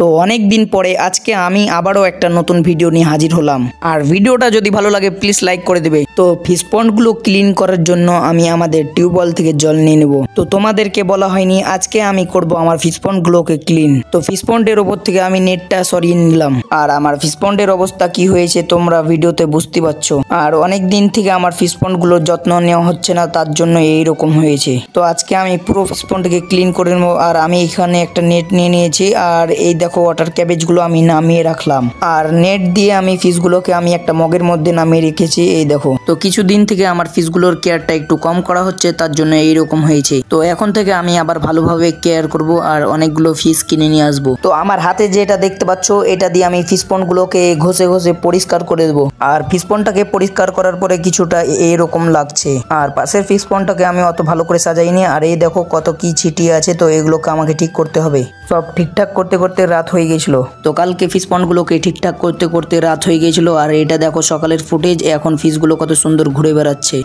তো অনেক দিন পরে আজকে আমি আবারও একটা নতুন ভিডিও নিয়ে হাজির হলাম। আর ভিডিওটা যদি ভালো লাগে প্লিজ লাইক করে দেবে। তো ফিশ পন্ডগুলো ক্লিন করার জন্য আমি আমাদের টিউবওয়েল থেকে জল নিয়ে নেব। তো তোমাদেরকে বলা হয়নি আজকে আমি করব আমার ফিশ পন্ডগুলোকে ক্লিন। তো ফিশ পন্ডের ওপর থেকে আমি নেটটা সরিয়ে নিলাম। আর আমার ফিশ পন্ডের অবস্থা কি হয়েছে তোমরা ভিডিওতে বুঝতে পারছো। আর অনেক দিন থেকে আমার ফিশ পন্ডগুলোর যত্ন নেওয়া হচ্ছে না, তার জন্য এইরকম হয়েছে। তো আজকে আমি পুরো ফিশ পন্ডকে ক্লিন করে নেব। আর আমি এখানে একটা নেট নিয়ে নিয়েছি। আর এই দেখো ওয়াটার ক্যাবেজগুলো আমি নামিয়ে রাখলাম। আর নেট দিয়ে আমি ফিশগুলোকে আমি একটা মগের মধ্যে নামিয়ে রেখেছি। এই দেখো, তো কিছুদিন থেকে আমার ফিশগুলোর কেয়ারটা একটু কম করা হচ্ছে, তার জন্য এইরকম হয়েছে। তো এখন থেকে আমি আবার ভালোভাবে কেয়ার করব আর অনেকগুলো ফিশ কিনে নিয়ে আসবো। তো আমার হাতে যেটা দেখতে পাচ্ছ এটা দিয়ে আমি ফিশ পন্ডগুলোকে ঘষে ঘষে পরিষ্কার করে দেবো। আর ফিশ পন্ডটাকে পরিষ্কার করার পরে কিছুটা এইরকম লাগছে। আর পাশের ফিশ পন্ডটাকে আমি অত ভালো করে সাজাইনি। আর এই দেখো কত কি ছিটিয়ে আছে, তো এগুলোকে আমাকে ঠিক করতে হবে। সব ঠিকঠাক করতে করতে রাত হয়ে গেছিল। তো কালকে ফিশ পন্ডগুলোকে ঠিকঠাক করতে করতে রাত হয়ে গেছিল। আর এটা দেখো সকালের ফুটেজ, এখন ফিশগুলো কত সুন্দর ঘুরে বেড়াচ্ছে।